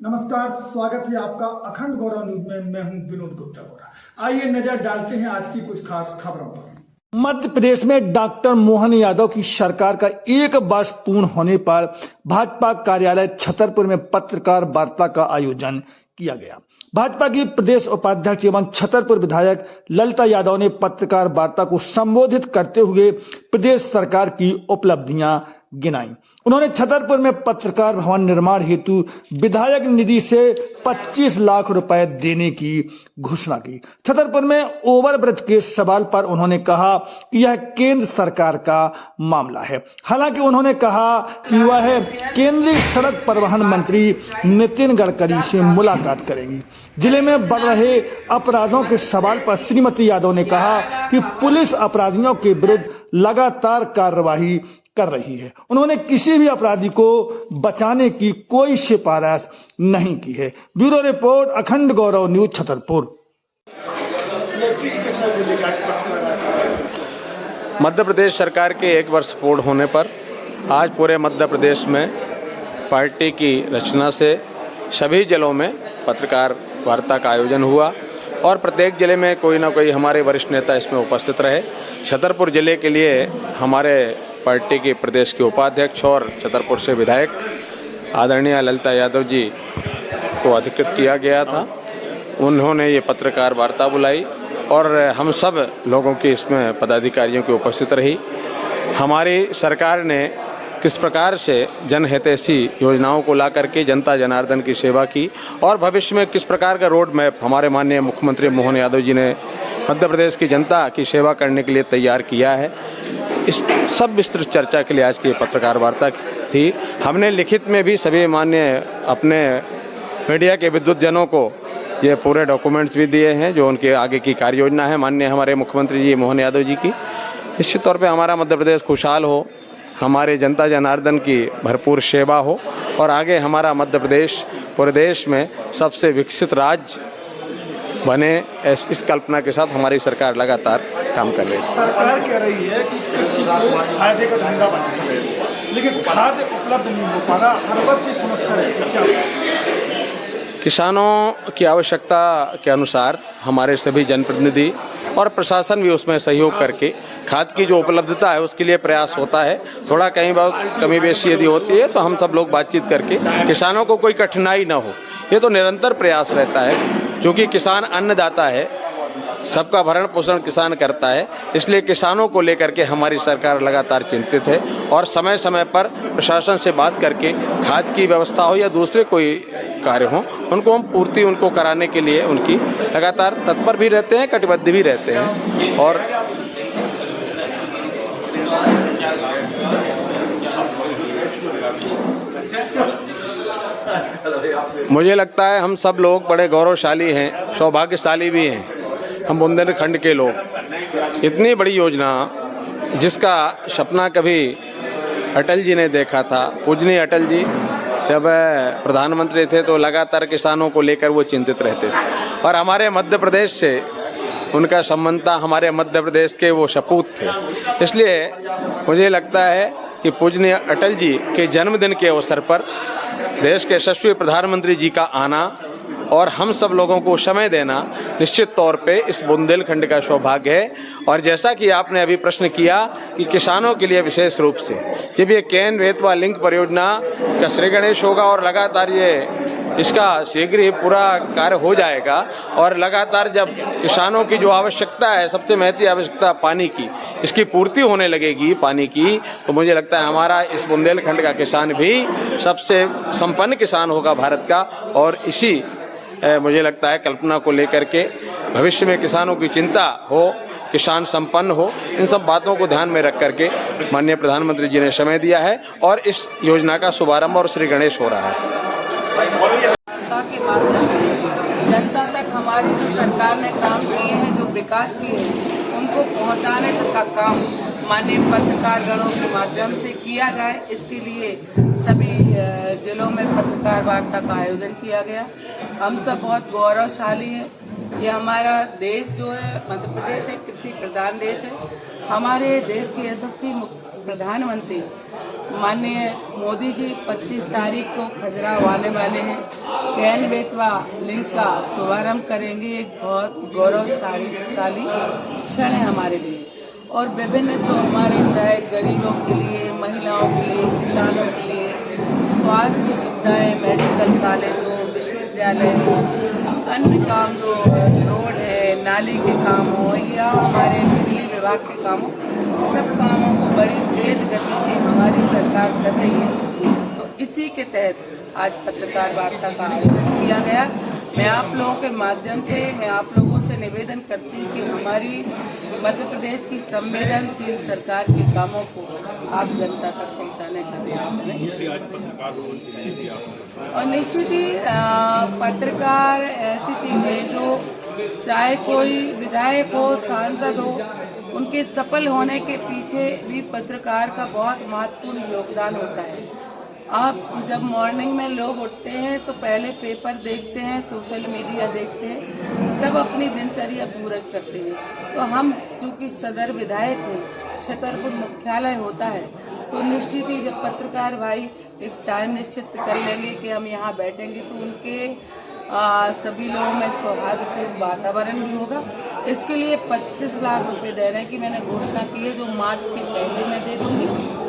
नमस्कार, स्वागत है आपका अखंड गौरव न्यूज में। मैं हूं विनोद गुप्ता गौरा। आइए नजर डालते हैं आज की कुछ खास खबरों पर। मध्य प्रदेश में डॉक्टर मोहन यादव की सरकार का 1 वर्ष पूर्ण होने पर भाजपा कार्यालय छतरपुर में पत्रकार वार्ता का आयोजन किया गया। भाजपा की प्रदेश उपाध्यक्ष एवं छतरपुर विधायक ललिता यादव ने पत्रकार वार्ता को संबोधित करते हुए प्रदेश सरकार की उपलब्धियां गिनाई। उन्होंने छतरपुर में पत्रकार भवन निर्माण हेतु विधायक निधि से 25 लाख रुपए देने की घोषणा की। छतरपुर में ओवरब्रिज के सवाल पर उन्होंने कहा कि यह केंद्र सरकार का मामला है। हालांकि उन्होंने कहा कि वह केंद्रीय सड़क परिवहन मंत्री नितिन गडकरी से मुलाकात करेंगी। जिले में बढ़ रहे अपराधों के सवाल पर श्रीमती यादव ने कहा कि पुलिस अपराधियों के विरुद्ध लगातार कार्रवाई कर रही है। उन्होंने किसी भी अपराधी को बचाने की कोई सिफारिश नहीं की है। ब्यूरो रिपोर्ट, अखंड गौरव न्यूज, छतरपुर। मध्य प्रदेश सरकार के 1 वर्ष पूर्ण होने पर आज पूरे मध्य प्रदेश में पार्टी की रचना से सभी जिलों में पत्रकार वार्ता का आयोजन हुआ और प्रत्येक जिले में कोई ना कोई हमारे वरिष्ठ नेता इसमें उपस्थित रहे। छतरपुर जिले के लिए हमारे पार्टी के प्रदेश के उपाध्यक्ष और छतरपुर से विधायक आदरणीय ललिता यादव जी को अधिकृत किया गया था। उन्होंने ये पत्रकार वार्ता बुलाई और हम सब लोगों की इसमें पदाधिकारियों की उपस्थित रही। हमारी सरकार ने किस प्रकार से जनहितैषी योजनाओं को ला करके जनता जनार्दन की सेवा की और भविष्य में किस प्रकार का रोड मैप हमारे माननीय मुख्यमंत्री मोहन यादव जी ने मध्य प्रदेश की जनता की सेवा करने के लिए तैयार किया है, इस सब विस्तृत चर्चा के लिए आज की पत्रकार वार्ता थी। हमने लिखित में भी सभी माननीय अपने मीडिया के विद्युत जनों को ये पूरे डॉक्यूमेंट्स भी दिए हैं जो उनके आगे की कार्य योजना है माननीय हमारे मुख्यमंत्री जी मोहन यादव जी की। निश्चित तौर पे हमारा मध्य प्रदेश खुशहाल हो, हमारे जनता जनार्दन की भरपूर सेवा हो और आगे हमारा मध्य प्रदेश पूरे देश में सबसे विकसित राज्य बने, इस कल्पना के साथ हमारी सरकार लगातार काम कर रही है। सरकार कह रही है कि कृषि को फायदे का धंधा बना है, लेकिन खाद्य उपलब्ध नहीं हो पा रहा। हर वर्ष ये समस्या रहती है। क्या किसानों की आवश्यकता के अनुसार हमारे सभी जनप्रतिनिधि और प्रशासन भी उसमें सहयोग करके खाद की जो उपलब्धता है उसके लिए प्रयास होता है। थोड़ा कहीं बहुत कमी बेशी यदि होती है तो हम सब लोग बातचीत करके किसानों को कोई कठिनाई ना हो, ये तो निरंतर प्रयास रहता है। क्योंकि किसान अन्नदाता है, सबका भरण पोषण किसान करता है, इसलिए किसानों को लेकर के हमारी सरकार लगातार चिंतित है और समय समय पर प्रशासन से बात करके खाद की व्यवस्था हो या दूसरे कोई कार्य हो उनको हम पूर्ति उनको कराने के लिए उनकी लगातार तत्पर भी रहते हैं, कटिबद्ध भी रहते हैं। और मुझे लगता है हम सब लोग बड़े गौरवशाली हैं, सौभाग्यशाली भी हैं। हम बुंदेलखंड के लोग इतनी बड़ी योजना जिसका सपना कभी अटल जी ने देखा था। पूजनीय अटल जी जब प्रधानमंत्री थे तो लगातार किसानों को लेकर वो चिंतित रहते थे और हमारे मध्य प्रदेश से उनका संबंध था, हमारे मध्य प्रदेश के वो सपूत थे। इसलिए मुझे लगता है कि पूजनीय अटल जी के जन्मदिन के अवसर पर देश के यशस्वी प्रधानमंत्री जी का आना और हम सब लोगों को समय देना निश्चित तौर पे इस बुंदेलखंड का सौभाग्य है। और जैसा कि आपने अभी प्रश्न किया कि किसानों के लिए विशेष रूप से जब ये केन बेतवा लिंक परियोजना का श्री गणेश होगा और लगातार ये इसका शीघ्र ही पूरा कार्य हो जाएगा और लगातार जब किसानों की जो आवश्यकता है, सबसे महत्वपूर्ण आवश्यकता पानी की, इसकी पूर्ति होने लगेगी पानी की, तो मुझे लगता है हमारा इस बुंदेलखंड का किसान भी सबसे संपन्न किसान होगा भारत का। और इसी मुझे लगता है कल्पना को लेकर के भविष्य में किसानों की चिंता हो, किसान संपन्न हो, इन सब बातों को ध्यान में रख करके माननीय प्रधानमंत्री जी ने समय दिया है और इस योजना का शुभारंभ और श्री गणेश हो रहा है। के माध्यम से जनता तक हमारी जो सरकार ने काम किए हैं, जो विकास किए हैं, उनको पहुंचाने का काम माननीय पत्रकार गणों के माध्यम से किया जाए, इसके लिए सभी जिलों में पत्रकार वार्ता का आयोजन किया गया। हम सब बहुत गौरवशाली हैं। ये हमारा देश जो है मध्य प्रदेश एक कृषि प्रधान देश है। हमारे देश के यशस्वी प्रधानमंत्री माननीय मोदी जी 25 तारीख को खजुराहो आने वाले हैं। कैन बेतवा लिंक का शुभारंभ करेंगे। एक बहुत गौरवशाली क्षण है हमारे लिए। और विभिन्न जो हमारे चाहे गरीबों के लिए, महिलाओं के लिए, किसानों के लिए स्वास्थ्य सुविधाएं, मेडिकल कॉलेज हो, विश्वविद्यालय हो, अन्य काम जो रोड है, नाली के काम हो या हमारे बिजली विभाग के काम हो, सब कामों को बड़ी तेज गति से हमारी सरकार कर रही है। तो इसी के तहत आज पत्रकार वार्ता का आयोजन किया गया। मैं आप लोगों के माध्यम से मैं आप लोगों से निवेदन करती हूँ कि हमारी मध्य प्रदेश की संवेदनशील सरकार के कामों को आप जनता तक पहुँचाने का प्रयास करें। और निश्चित ही पत्रकार ऐसी चीज है जो चाहे कोई विधायक हो, सांसद हो, उनके सफल होने के पीछे भी पत्रकार का बहुत महत्वपूर्ण योगदान होता है। आप जब मॉर्निंग में लोग उठते हैं तो पहले पेपर देखते हैं, सोशल मीडिया देखते हैं, तब अपनी दिनचर्या पूरा करते हैं। तो हम क्योंकि सदर विधायक हैं, छतरपुर मुख्यालय होता है, तो निश्चित ही जब पत्रकार भाई एक टाइम निश्चित कर लेंगे कि हम यहाँ बैठेंगे तो उनके सभी लोगों में सौहार्दपूर्ण वातावरण भी होगा। इसके लिए 25 लाख रुपए देने की मैंने घोषणा की है, जो मार्च के पहले मैं दे दूंगी।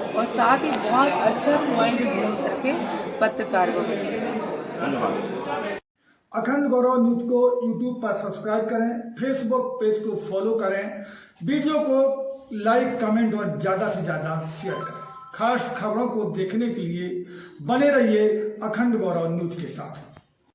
और साथ ही बहुत अच्छा पॉइंट ढूंढ करके पत्रकार को धन्यवाद। अखंड गौरव न्यूज को यूट्यूब पर सब्सक्राइब करें, फेसबुक पेज को फॉलो करें, वीडियो को लाइक, कमेंट और ज्यादा से ज्यादा शेयर करें। खास खबरों को देखने के लिए बने रहिए अखंड गौरव न्यूज के साथ।